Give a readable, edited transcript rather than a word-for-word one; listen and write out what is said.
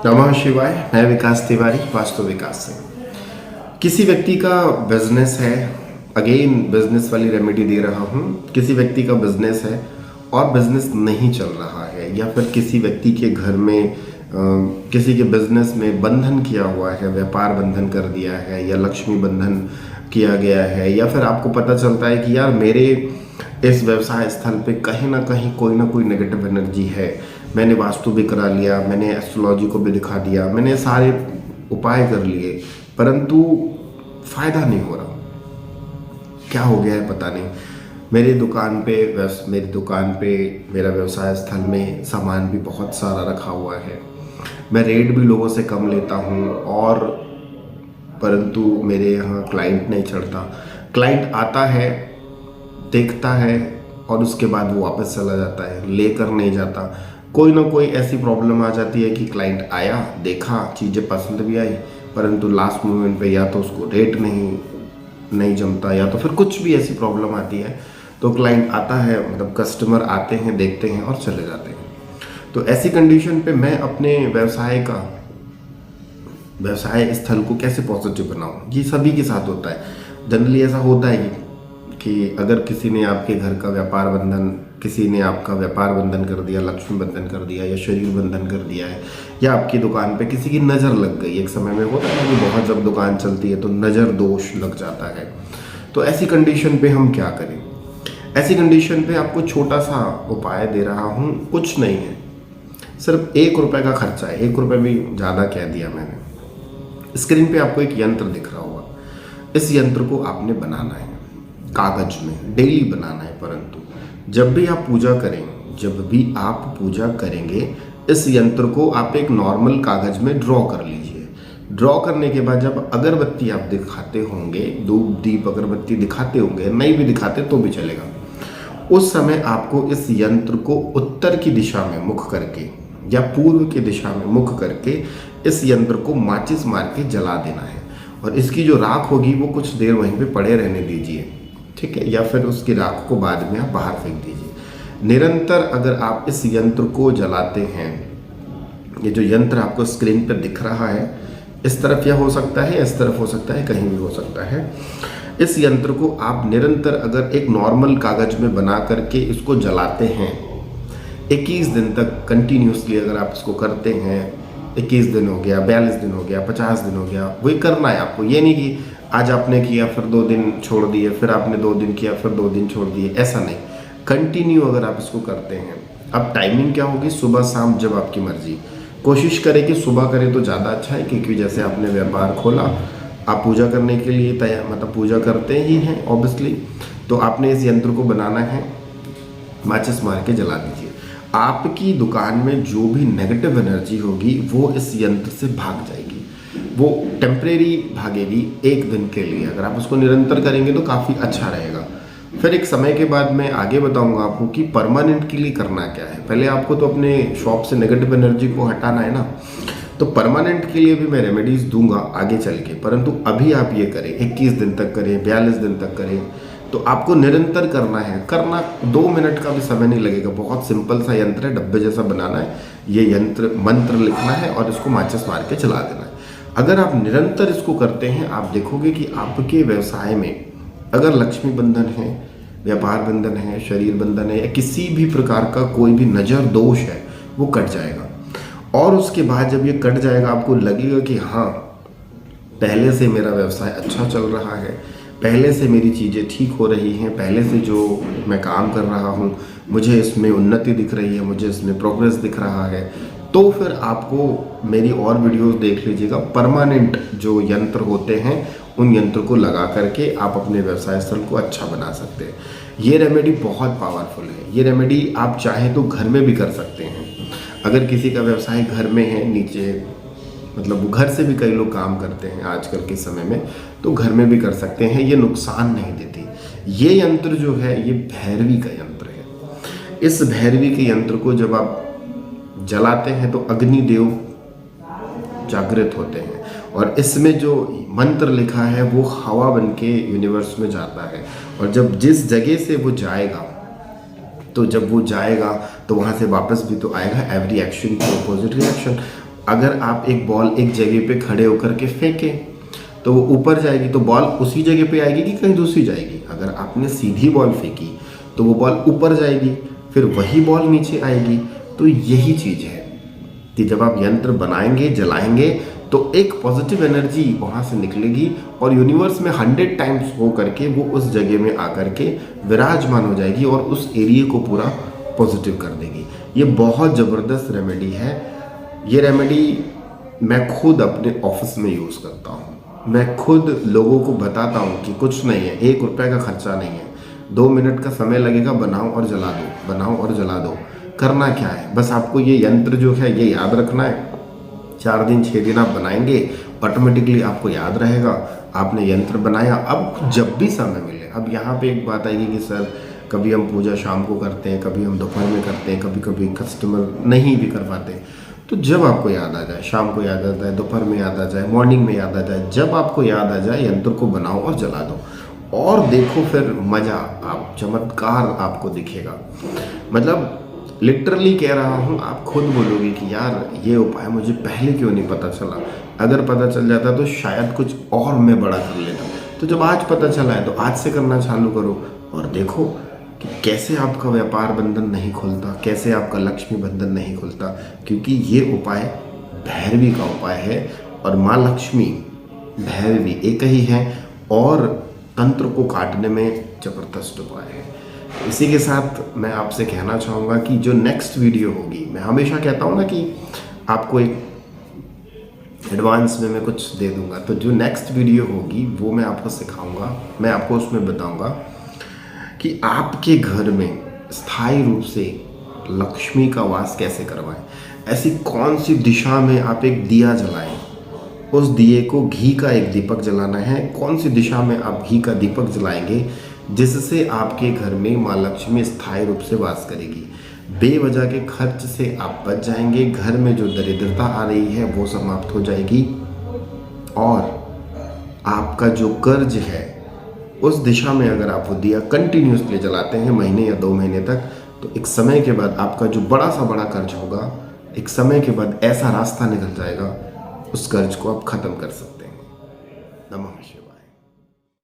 नमः शिवाय। मैं विकास तिवारी, वास्तु विकास से। किसी व्यक्ति का बिजनेस है, अगेन बिजनेस वाली रेमेडी दे रहा हूँ। किसी व्यक्ति का बिजनेस है और बिजनेस नहीं चल रहा है, या फिर किसी व्यक्ति के घर में किसी के बिजनेस में बंधन किया हुआ है, व्यापार बंधन कर दिया है या लक्ष्मी बंधन किया गया है, या फिर आपको पता चलता है कि यार मेरे इस व्यवसाय स्थल पे कहीं ना कहीं कोई ना कोई नेगेटिव एनर्जी है। मैंने वास्तु भी करा लिया, मैंने एस्ट्रोलॉजी को भी दिखा दिया, मैंने सारे उपाय कर लिए, परंतु फायदा नहीं हो रहा। क्या हो गया है पता नहीं। मेरी दुकान पे मेरा व्यवसाय स्थल में सामान भी बहुत सारा रखा हुआ है। मैं रेट भी लोगों से कम लेता हूँ, और परंतु मेरे यहाँ क्लाइंट नहीं चढ़ता। क्लाइंट आता है, देखता है और उसके बाद वो वापस चला जाता है, लेकर नहीं जाता। कोई ना कोई ऐसी प्रॉब्लम आ जाती है कि क्लाइंट आया, देखा, चीज़ें पसंद भी आई, परंतु लास्ट मोमेंट पे या तो उसको रेट नहीं जमता, या तो फिर कुछ भी ऐसी प्रॉब्लम आती है। तो क्लाइंट आता है, मतलब कस्टमर आते हैं, देखते हैं और चले जाते हैं। तो ऐसी कंडीशन पे मैं अपने व्यवसाय स्थल को कैसे पॉजिटिव बनाऊं? ये सभी के साथ होता है। जनरली ऐसा होता है कि अगर किसी ने आपके घर का किसी ने आपका व्यापार बंधन कर दिया, लक्ष्मी बंधन कर दिया, या शरीर बंधन कर दिया है, या आपकी दुकान पे किसी की नज़र लग गई। एक समय में होता है कि बहुत जब दुकान चलती है तो नज़र दोष लग जाता है। तो ऐसी कंडीशन पे हम क्या करें? ऐसी कंडीशन पे आपको छोटा सा उपाय दे रहा हूँ। कुछ नहीं है, सिर्फ 1 रुपये का खर्चा है। 1 रुपये भी ज़्यादा कह दिया मैंने। स्क्रीन पे आपको एक यंत्र दिख रहा होगा। इस यंत्र को आपने बनाना है कागज में, डेली बनाना है। परंतु जब भी आप पूजा करेंगे, इस यंत्र को आप एक नॉर्मल कागज में ड्रॉ कर लीजिए। ड्रॉ करने के बाद जब अगरबत्ती आप दिखाते होंगे, धूप दीप अगरबत्ती दिखाते होंगे, नहीं भी दिखाते तो भी चलेगा, उस समय आपको इस यंत्र को उत्तर की दिशा में मुख करके या पूर्व की दिशा में मुख करके इस यंत्र को माचिस मार के जला देना है। और इसकी जो राख होगी वो कुछ देर वहीं पे पड़े रहने दीजिए, ठीक है? या फिर उसकी राख को बाद में आप बाहर फेंक दीजिए। निरंतर अगर आप इस यंत्र को जलाते हैं, ये जो यंत्र आपको स्क्रीन पर दिख रहा है, इस तरफ या हो सकता है, इस तरफ हो सकता है, कहीं भी हो सकता है। इस यंत्र को आप निरंतर अगर एक नॉर्मल कागज में बना करके इसको जलाते हैं 21 दिन तक कंटिन्यूसली, अगर आप इसको करते हैं, 21 दिन हो गया, 42 दिन हो गया, 50 दिन हो गया, वही करना है आपको। ये नहीं कि आज आपने किया फिर 2 दिन छोड़ दिए, फिर आपने 2 दिन किया फिर 2 दिन छोड़ दिए, ऐसा नहीं। कंटिन्यू अगर आप इसको करते हैं। अब टाइमिंग क्या होगी? सुबह शाम, जब आपकी मर्जी। कोशिश करें कि सुबह करें तो ज़्यादा अच्छा है, क्योंकि जैसे आपने व्यापार खोला, आप पूजा करने के लिए तैयार, मतलब पूजा करते ही हैं ऑब्वियसली, तो आपने इस यंत्र को बनाना है, माचिस मार के जला दीजिए। आपकी दुकान में जो भी नेगेटिव एनर्जी होगी वो इस यंत्र से भाग जाएगी। वो टेम्परेरी भागेगी 1 दिन के लिए। अगर आप उसको निरंतर करेंगे तो काफ़ी अच्छा रहेगा। फिर एक समय के बाद मैं आगे बताऊंगा आपको कि परमानेंट के लिए करना क्या है। पहले आपको तो अपने शॉप से नेगेटिव एनर्जी को हटाना है ना, तो परमानेंट के लिए भी मैं रेमेडीज दूंगा आगे चल के। परंतु अभी आप ये करें, 21 दिन तक करें, 42 दिन तक करें, तो आपको निरंतर करना 2 मिनट का भी समय नहीं लगेगा। बहुत सिंपल सा यंत्र है, डब्बे जैसा बनाना है। ये यंत्र मंत्र लिखना है और इसको माचिस मार के चला देना है। अगर आप निरंतर इसको करते हैं, आप देखोगे कि आपके व्यवसाय में अगर लक्ष्मी बंधन है, व्यापार बंधन है, शरीर बंधन है, या किसी भी प्रकार का कोई भी नज़र दोष है, वो कट जाएगा। और उसके बाद जब ये कट जाएगा, आपको लगेगा कि हाँ, पहले से मेरा व्यवसाय अच्छा चल रहा है, पहले से मेरी चीज़ें ठीक हो रही हैं, पहले से जो मैं काम कर रहा हूँ मुझे इसमें उन्नति दिख रही है, मुझे इसमें प्रोग्रेस दिख रहा है। तो फिर आपको मेरी और वीडियोस देख लीजिएगा। परमानेंट जो यंत्र होते हैं, उन यंत्र को लगा करके आप अपने व्यवसाय स्थल को अच्छा बना सकते हैं। ये रेमेडी बहुत पावरफुल है। ये रेमेडी आप चाहें तो घर में भी कर सकते हैं। अगर किसी का व्यवसाय घर में है, नीचे, मतलब घर से भी कई लोग काम करते हैं आजकल के समय में, तो घर में भी कर सकते हैं। ये नुकसान नहीं देती। ये यंत्र जो है, ये भैरवी का यंत्र है। इस भैरवी के यंत्र को जब आप जलाते हैं तो अग्निदेव जागृत होते हैं, और इसमें जो मंत्र लिखा है वो हवा बन के यूनिवर्स में जाता है। और जब जिस जगह से वो जाएगा, तो जब वो जाएगा तो वहाँ से वापस भी तो आएगा। एवरी एक्शन की अपोजिट रिएक्शन। अगर आप एक बॉल एक जगह पे खड़े होकर के फेंकें तो वो ऊपर जाएगी, तो बॉल उसी जगह पे आएगी कि कहीं दूसरी जाएगी। अगर आपने सीधी बॉल फेंकी तो वो बॉल ऊपर जाएगी, फिर वही बॉल नीचे आएगी। तो यही चीज़ है कि जब आप यंत्र बनाएंगे, जलाएंगे, तो एक पॉजिटिव एनर्जी वहाँ से निकलेगी और यूनिवर्स में 100 टाइम्स हो करके वो उस जगह में आकर के विराजमान हो जाएगी और उस एरिया को पूरा पॉजिटिव कर देगी। ये बहुत ज़बरदस्त रेमेडी है। ये रेमेडी मैं खुद अपने ऑफिस में यूज़ करता हूँ। मैं खुद लोगों को बताता हूँ कि कुछ नहीं है, 1 रुपये का खर्चा नहीं है, 2 मिनट का समय लगेगा, बनाओ और जला दो, बनाओ और जला दो। करना क्या है, बस आपको ये यंत्र जो है ये याद रखना है। 4 दिन 6 दिन आप बनाएंगे, ऑटोमेटिकली आपको याद रहेगा आपने यंत्र बनाया। अब जब भी समय मिले, अब यहाँ पे एक बात आएगी कि सर कभी हम पूजा शाम को करते हैं, कभी हम दोपहर में करते हैं, कभी कभी कस्टमर नहीं भी कर पाते, तो जब आपको याद आ जाए, शाम को याद आ जाए, दोपहर में याद आ जाए, मॉर्निंग में याद आ जाए, जब आपको याद आ जाए यंत्र को बनाओ और जला दो और देखो फिर मज़ा, आप चमत्कार आपको दिखेगा। मतलब लिटरली कह रहा हूँ, आप खुद बोलोगे कि यार ये उपाय मुझे पहले क्यों नहीं पता चला। अगर पता चल जाता तो शायद कुछ और मैं बड़ा कर लेता। तो जब आज पता चला है तो आज से करना चालू करो और देखो कि कैसे आपका व्यापार बंधन नहीं खुलता, कैसे आपका लक्ष्मी बंधन नहीं खुलता। क्योंकि ये उपाय भैरवी का उपाय है और माँ लक्ष्मी भैरवी एक ही है और तंत्र को काटने में ज़बरदस्त उपाय है। इसी के साथ मैं आपसे कहना चाहूँगा कि जो नेक्स्ट वीडियो होगी, मैं हमेशा कहता हूँ ना कि आपको एक एडवांस में मैं कुछ दे दूँगा, तो जो नेक्स्ट वीडियो होगी वो मैं आपको सिखाऊँगा। मैं आपको उसमें बताऊँगा कि आपके घर में स्थायी रूप से लक्ष्मी का वास कैसे करवाएं। ऐसी कौन सी दिशा में आप एक दिया जलाएं, उस दिए को घी का एक दीपक जलाना है। कौन सी दिशा में आप घी का दीपक जलाएंगे जिससे आपके घर में माँ लक्ष्मी स्थायी रूप से वास करेगी। बेवजह के खर्च से आप बच जाएंगे, घर में जो दरिद्रता आ रही है वो समाप्त हो जाएगी और आपका जो कर्ज है उस दिशा में अगर आप वो दिया कंटिन्यूसली जलाते हैं महीने या 2 महीने तक, तो एक समय के बाद आपका जो बड़ा सा बड़ा कर्ज होगा, एक समय के बाद ऐसा रास्ता निकल जाएगा, उस कर्ज को आप ख़त्म कर सकते हैं।